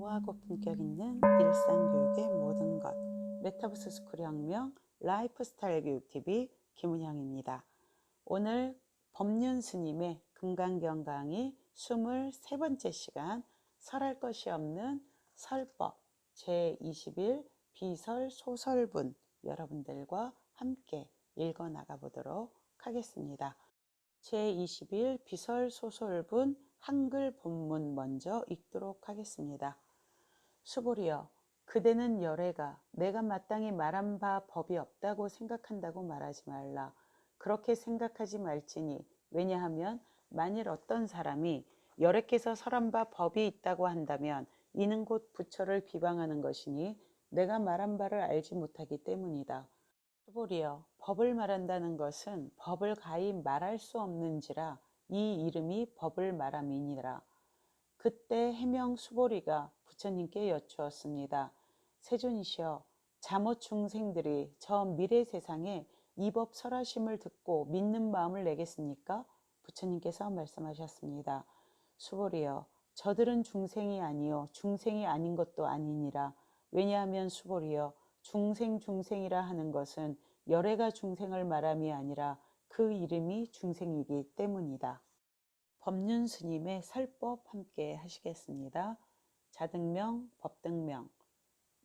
우아하고 품격 있는 일상교육의 모든 것 메타버스 스쿨 혁명 라이프스타일 교육TV 김은영입니다. 오늘 법륜 스님의 금강경 강의 23번째 시간 설할 것이 없는 설법 제21 비설 소설분 여러분들과 함께 읽어 나가 보도록 하겠습니다. 제21 비설 소설분 한글 본문 먼저 읽도록 하겠습니다. 수보리여, 그대는 열애가 내가 마땅히 말한 바 법이 없다고 생각한다고 말하지 말라. 그렇게 생각하지 말지니 왜냐하면 만일 어떤 사람이 열애께서 설한 바 법이 있다고 한다면 이는 곧 부처를 비방하는 것이니 내가 말한 바를 알지 못하기 때문이다. 수보리여, 법을 말한다는 것은 법을 가히 말할 수 없는지라 이 이름이 법을 말함이니라. 그때 해명 수보리가 부처님께 여쭈었습니다. 세존이시여, 잠옷 중생들이 저 미래 세상에 이 법 설하심을 듣고 믿는 마음을 내겠습니까? 부처님께서 말씀하셨습니다. 수보리여, 저들은 중생이 아니요 중생이 아닌 것도 아니니라. 왜냐하면 수보리여, 중생이라 하는 것은 열애가 중생을 말함이 아니라 그 이름이 중생이기 때문이다. 법륜 스님의 설법 함께 하시겠습니다. 자등명, 법등명.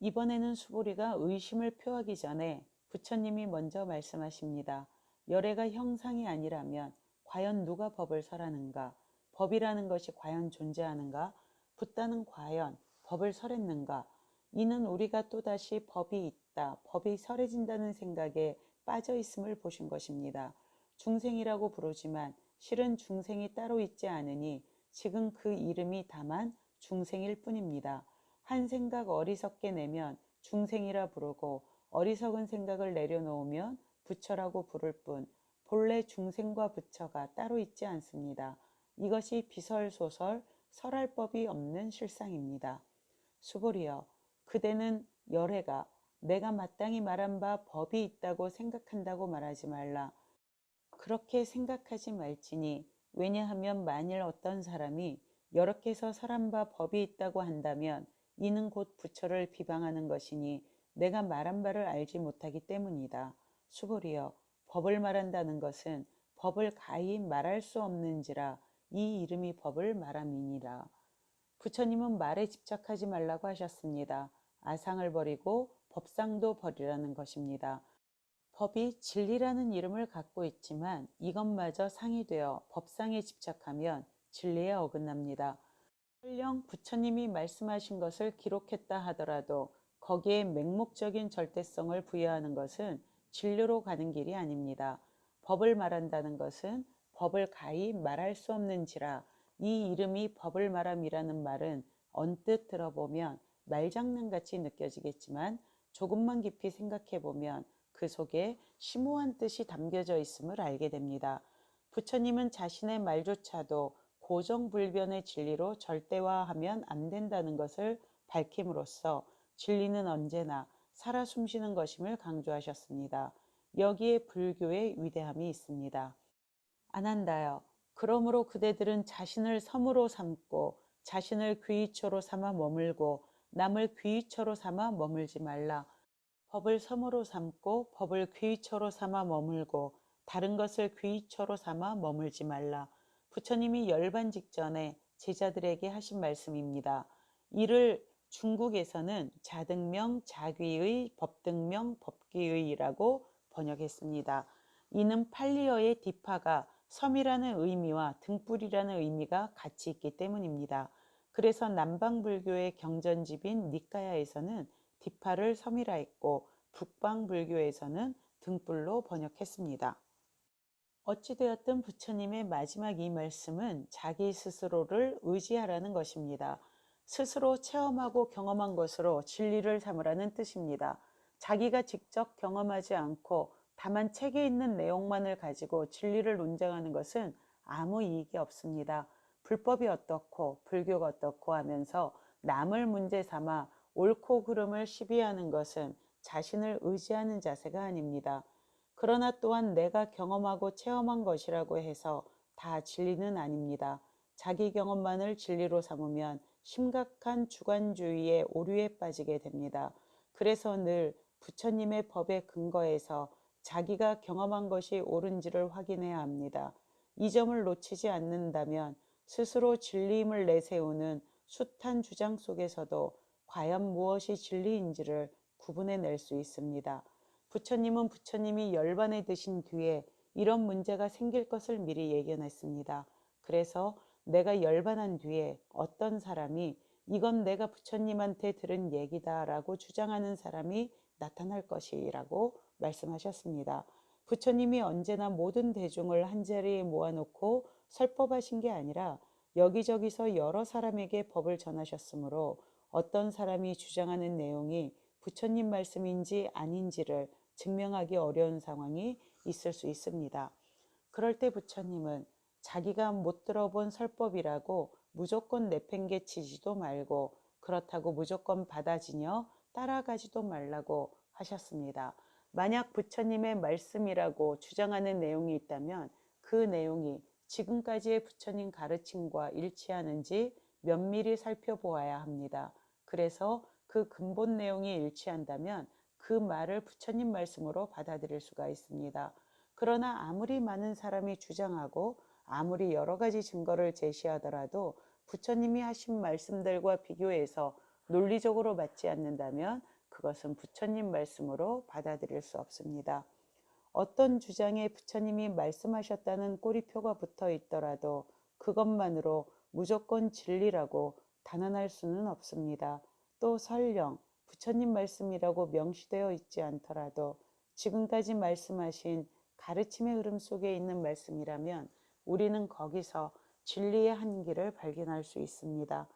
이번에는 수보리가 의심을 표하기 전에 부처님이 먼저 말씀하십니다. 열애가 형상이 아니라면 과연 누가 법을 설하는가? 법이라는 것이 과연 존재하는가? 붓다는 과연 법을 설했는가? 이는 우리가 또다시 법이 있다, 법이 설해진다는 생각에 빠져 있음을 보신 것입니다. 중생이라고 부르지만 실은 중생이 따로 있지 않으니 지금 그 이름이 다만 중생일 뿐입니다. 한 생각 어리석게 내면 중생이라 부르고 어리석은 생각을 내려놓으면 부처라고 부를 뿐 본래 중생과 부처가 따로 있지 않습니다. 이것이 비설소설 설할 법이 없는 실상입니다. 수보리여, 그대는 열애가 내가 마땅히 말한 바 법이 있다고 생각한다고 말하지 말라. 그렇게 생각하지 말지니 왜냐하면 만일 어떤 사람이 여러께서 설한 바 법이 있다고 한다면 이는 곧 부처를 비방하는 것이니 내가 말한 바를 알지 못하기 때문이다. 수보리여, 법을 말한다는 것은 법을 가히 말할 수 없는지라 이 이름이 법을 말함이니라. 부처님은 말에 집착하지 말라고 하셨습니다. 아상을 버리고 법상도 버리라는 것입니다. 법이 진리라는 이름을 갖고 있지만 이것마저 상이 되어 법상에 집착하면 진리에 어긋납니다. 설령 부처님이 말씀하신 것을 기록했다 하더라도 거기에 맹목적인 절대성을 부여하는 것은 진리로 가는 길이 아닙니다. 법을 말한다는 것은 법을 가히 말할 수 없는지라 이 이름이 법을 말함이라는 말은 언뜻 들어보면 말장난같이 느껴지겠지만 조금만 깊이 생각해보면 그 속에 심오한 뜻이 담겨져 있음을 알게 됩니다. 부처님은 자신의 말조차도 고정불변의 진리로 절대화하면 안 된다는 것을 밝힘으로써 진리는 언제나 살아 숨쉬는 것임을 강조하셨습니다. 여기에 불교의 위대함이 있습니다. 안한다여, 그러므로 그대들은 자신을 섬으로 삼고 자신을 귀의처로 삼아 머물고 남을 귀의처로 삼아 머물지 말라. 법을 섬으로 삼고 법을 귀의처로 삼아 머물고 다른 것을 귀의처로 삼아 머물지 말라. 부처님이 열반 직전에 제자들에게 하신 말씀입니다. 이를 중국에서는 자등명 자귀의, 법등명 법귀의라고 번역했습니다. 이는 팔리어의 디파가 섬이라는 의미와 등불이라는 의미가 같이 있기 때문입니다. 그래서 남방불교의 경전집인 니까야에서는 디파를 섬이라 했고 북방불교에서는 등불로 번역했습니다. 어찌되었든 부처님의 마지막 이 말씀은 자기 스스로를 의지하라는 것입니다. 스스로 체험하고 경험한 것으로 진리를 삼으라는 뜻입니다. 자기가 직접 경험하지 않고 다만 책에 있는 내용만을 가지고 진리를 논쟁하는 것은 아무 이익이 없습니다. 불법이 어떻고 불교가 어떻고 하면서 남을 문제 삼아 옳고 그름을 시비하는 것은 자신을 의지하는 자세가 아닙니다. 그러나 또한 내가 경험하고 체험한 것이라고 해서 다 진리는 아닙니다. 자기 경험만을 진리로 삼으면 심각한 주관주의의 오류에 빠지게 됩니다. 그래서 늘 부처님의 법에 근거해서 자기가 경험한 것이 옳은지를 확인해야 합니다. 이 점을 놓치지 않는다면 스스로 진리임을 내세우는 숱한 주장 속에서도 과연 무엇이 진리인지를 구분해낼 수 있습니다. 부처님은 부처님이 열반에 드신 뒤에 이런 문제가 생길 것을 미리 예견했습니다. 그래서 내가 열반한 뒤에 어떤 사람이 이건 내가 부처님한테 들은 얘기다 라고 주장하는 사람이 나타날 것이라고 말씀하셨습니다. 부처님이 언제나 모든 대중을 한자리에 모아놓고 설법하신 게 아니라 여기저기서 여러 사람에게 법을 전하셨으므로 어떤 사람이 주장하는 내용이 부처님 말씀인지 아닌지를 증명하기 어려운 상황이 있을 수 있습니다. 그럴 때 부처님은 자기가 못 들어본 설법이라고 무조건 내팽개치지도 말고 그렇다고 무조건 받아지녀 따라가지도 말라고 하셨습니다. 만약 부처님의 말씀이라고 주장하는 내용이 있다면 그 내용이 지금까지의 부처님 가르침과 일치하는지 면밀히 살펴보아야 합니다. 그래서 그 근본 내용이 일치한다면 그 말을 부처님 말씀으로 받아들일 수가 있습니다. 그러나 아무리 많은 사람이 주장하고 아무리 여러 가지 증거를 제시하더라도 부처님이 하신 말씀들과 비교해서 논리적으로 맞지 않는다면 그것은 부처님 말씀으로 받아들일 수 없습니다. 어떤 주장에 부처님이 말씀하셨다는 꼬리표가 붙어 있더라도 그것만으로 무조건 진리라고 단언할 수는 없습니다. 또 설령 부처님 말씀이라고 명시되어 있지 않더라도 지금까지 말씀하신 가르침의 흐름 속에 있는 말씀이라면 우리는 거기서 진리의 한계를 발견할 수 있습니다.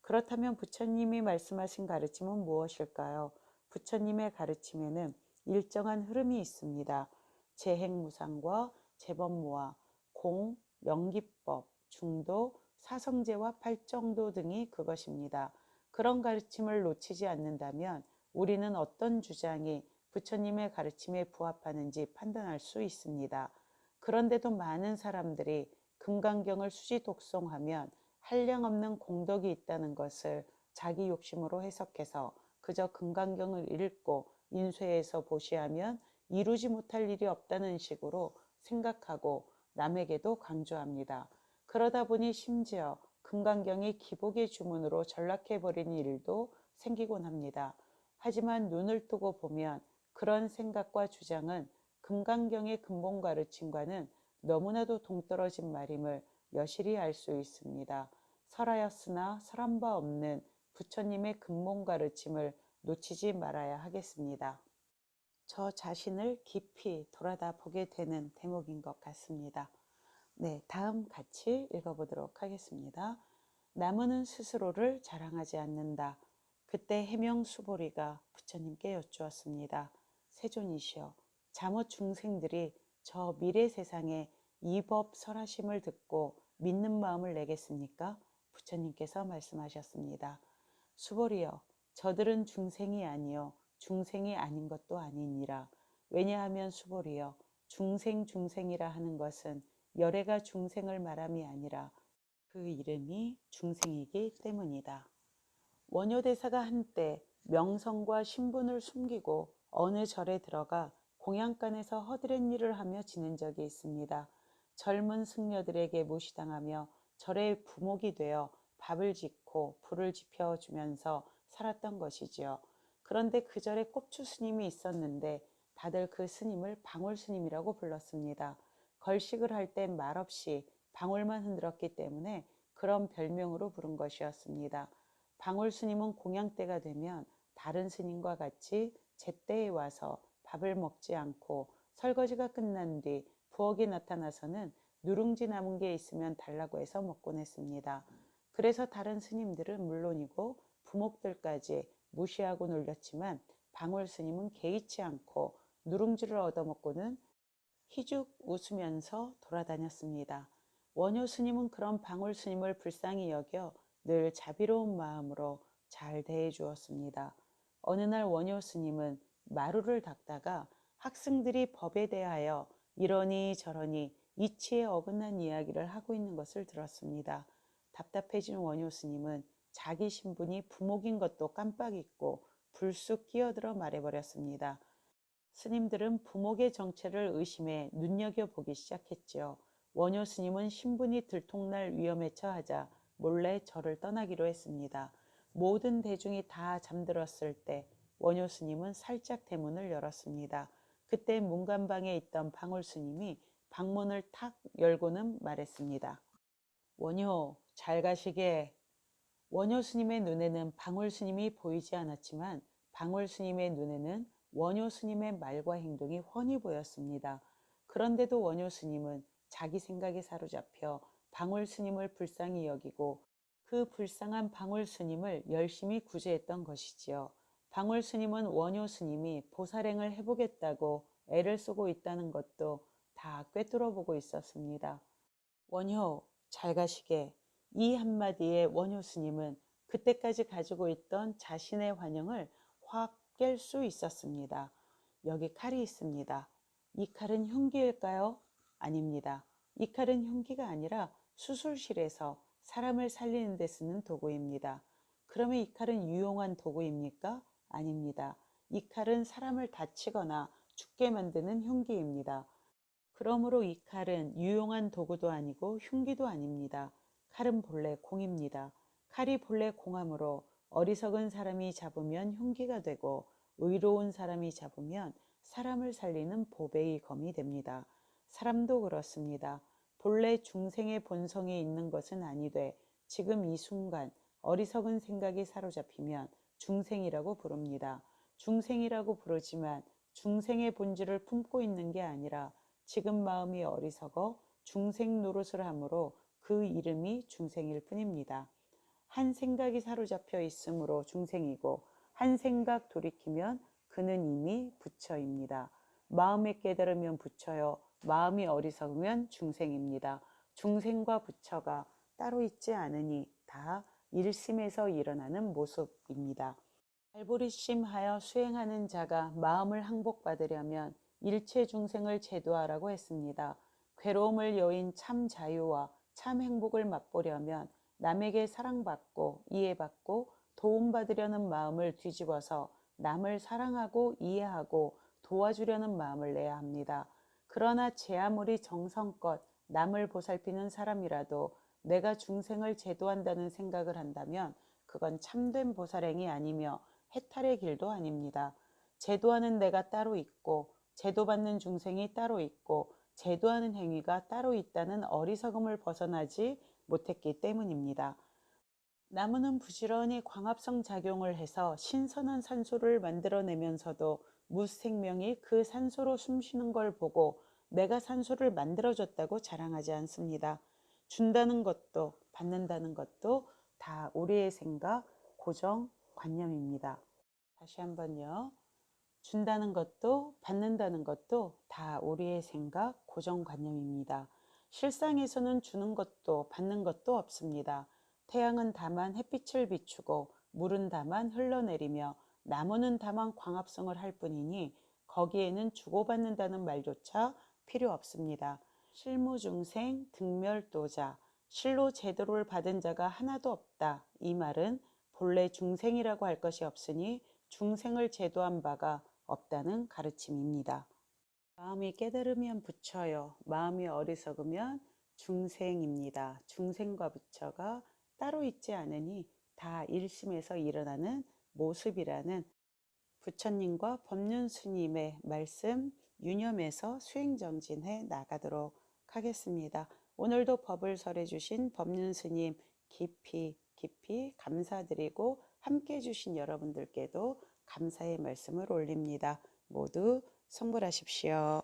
그렇다면 부처님이 말씀하신 가르침은 무엇일까요? 부처님의 가르침에는 일정한 흐름이 있습니다. 재행무상과 재법무와 공, 명기법, 중도, 사성제와 팔정도 등이 그것입니다. 그런 가르침을 놓치지 않는다면 우리는 어떤 주장이 부처님의 가르침에 부합하는지 판단할 수 있습니다. 그런데도 많은 사람들이 금강경을 수지 독송하면 한량없는 공덕이 있다는 것을 자기 욕심으로 해석해서 그저 금강경을 읽고 인쇄해서 보시하면 이루지 못할 일이 없다는 식으로 생각하고 남에게도 강조합니다. 그러다 보니 심지어 금강경이 기복의 주문으로 전락해버리는 일도 생기곤 합니다. 하지만 눈을 뜨고 보면 그런 생각과 주장은 금강경의 근본 가르침과는 너무나도 동떨어진 말임을 여실히 알 수 있습니다. 설하였으나 설한 바 없는 부처님의 근본 가르침을 놓치지 말아야 하겠습니다. 저 자신을 깊이 돌아다 보게 되는 대목인 것 같습니다. 네, 다음 같이 읽어보도록 하겠습니다. 나무는 스스로를 자랑하지 않는다. 그때 해명수보리가 부처님께 여쭈었습니다. 세존이시여, 잠옷 중생들이 저 미래 세상에 이 법 설하심을 듣고 믿는 마음을 내겠습니까? 부처님께서 말씀하셨습니다. 수보리여, 저들은 중생이 아니요 중생이 아닌 것도 아니니라. 왜냐하면 수보리여, 중생이라 하는 것은 열애가 중생을 말함이 아니라 그 이름이 중생이기 때문이다. 원효대사가 한때 명성과 신분을 숨기고 어느 절에 들어가 공양간에서 허드렛 일을 하며 지낸 적이 있습니다. 젊은 승려들에게 무시당하며 절의 부목이 되어 밥을 짓고 불을 지펴주면서 살았던 것이지요. 그런데 그 절에 꼽추 스님이 있었는데 다들 그 스님을 방울 스님이라고 불렀습니다. 걸식을 할 때 말없이 방울만 흔들었기 때문에 그런 별명으로 부른 것이었습니다. 방울 스님은 공양 때가 되면 다른 스님과 같이 제때에 와서 밥을 먹지 않고 설거지가 끝난 뒤 부엌이 나타나서는 누룽지 남은 게 있으면 달라고 해서 먹곤 했습니다. 그래서 다른 스님들은 물론이고 부목들까지 무시하고 놀렸지만 방울 스님은 개의치 않고 누룽지를 얻어먹고는 희죽 웃으면서 돌아다녔습니다. 원효 스님은 그런 방울 스님을 불쌍히 여겨 늘 자비로운 마음으로 잘 대해 주었습니다. 어느 날 원효 스님은 마루를 닦다가 학생들이 법에 대하여 이러니 저러니 이치에 어긋난 이야기를 하고 있는 것을 들었습니다. 답답해진 원효 스님은 자기 신분이 부목인 것도 깜빡 잊고 불쑥 끼어들어 말해버렸습니다. 스님들은 부목의 정체를 의심해 눈여겨보기 시작했지요. 원효 스님은 신분이 들통날 위험에 처하자 몰래 절을 떠나기로 했습니다. 모든 대중이 다 잠들었을 때 원효 스님은 살짝 대문을 열었습니다. 그때 문간방에 있던 방울 스님이 방문을 탁 열고는 말했습니다. 원효, 잘 가시게. 원효 스님의 눈에는 방울 스님이 보이지 않았지만 방울 스님의 눈에는 원효 스님의 말과 행동이 훤히 보였습니다. 그런데도 원효 스님은 자기 생각에 사로잡혀 방울 스님을 불쌍히 여기고 그 불쌍한 방울 스님을 열심히 구제했던 것이지요. 방울 스님은 원효 스님이 보살행을 해보겠다고 애를 쓰고 있다는 것도 다 꿰뚫어 보고 있었습니다. 원효, 잘 가시게. 이 한마디에 원효 스님은 그때까지 가지고 있던 자신의 환영을 확 깰 수 있었습니다. 여기 칼이 있습니다. 이 칼은 흉기일까요? 아닙니다. 이 칼은 흉기가 아니라 수술실에서 사람을 살리는 데 쓰는 도구입니다. 그러면 이 칼은 유용한 도구입니까? 아닙니다. 이 칼은 사람을 다치거나 죽게 만드는 흉기입니다. 그러므로 이 칼은 유용한 도구도 아니고 흉기도 아닙니다. 칼은 본래 공입니다. 칼이 본래 공함으로 어리석은 사람이 잡으면 흉기가 되고 의로운 사람이 잡으면 사람을 살리는 보배의 검이 됩니다. 사람도 그렇습니다. 본래 중생의 본성이 있는 것은 아니되 지금 이 순간 어리석은 생각이 사로잡히면 중생이라고 부릅니다. 중생이라고 부르지만 중생의 본질을 품고 있는 게 아니라 지금 마음이 어리석어 중생 노릇을 하므로 그 이름이 중생일 뿐입니다. 한 생각이 사로잡혀 있으므로 중생이고 한 생각 돌이키면 그는 이미 부처입니다. 마음에 깨달으면 부처요. 마음이 어리석으면 중생입니다. 중생과 부처가 따로 있지 않으니 다 일심에서 일어나는 모습입니다. 발보리심하여 수행하는 자가 마음을 항복받으려면 일체 중생을 제도하라고 했습니다. 괴로움을 여인 참 자유와 참 행복을 맛보려면 남에게 사랑받고 이해받고 도움받으려는 마음을 뒤집어서 남을 사랑하고 이해하고 도와주려는 마음을 내야 합니다. 그러나 제 아무리 정성껏 남을 보살피는 사람이라도 내가 중생을 제도한다는 생각을 한다면 그건 참된 보살행이 아니며 해탈의 길도 아닙니다. 제도하는 내가 따로 있고 제도받는 중생이 따로 있고 제도하는 행위가 따로 있다는 어리석음을 벗어나지 못했기 때문입니다. 나무는 부지런히 광합성 작용을 해서 신선한 산소를 만들어내면서도 무생명이 그 산소로 숨쉬는 걸 보고 내가 산소를 만들어줬다고 자랑하지 않습니다. 준다는 것도 받는다는 것도 다 우리의 생각, 고정관념입니다. 다시 한번요. 준다는 것도 받는다는 것도 다 우리의 생각, 고정관념입니다. 실상에서는 주는 것도 받는 것도 없습니다. 태양은 다만 햇빛을 비추고 물은 다만 흘러내리며 나무는 다만 광합성을 할 뿐이니 거기에는 주고받는다는 말조차 필요 없습니다. 실무중생 등멸도자, 실로 제도를 받은 자가 하나도 없다. 이 말은 본래 중생이라고 할 것이 없으니 중생을 제도한 바가 없다는 가르침입니다. 마음이 깨달으면 부처요. 마음이 어리석으면 중생입니다. 중생과 부처가 따로 있지 않으니 다 일심에서 일어나는 모습이라는 부처님과 법륜 스님의 말씀 유념해서 수행정진해 나가도록 하겠습니다. 오늘도 법을 설해 주신 법륜 스님 깊이 감사드리고 함께 해주신 여러분들께도 감사의 말씀을 올립니다. 모두 성불하십시오.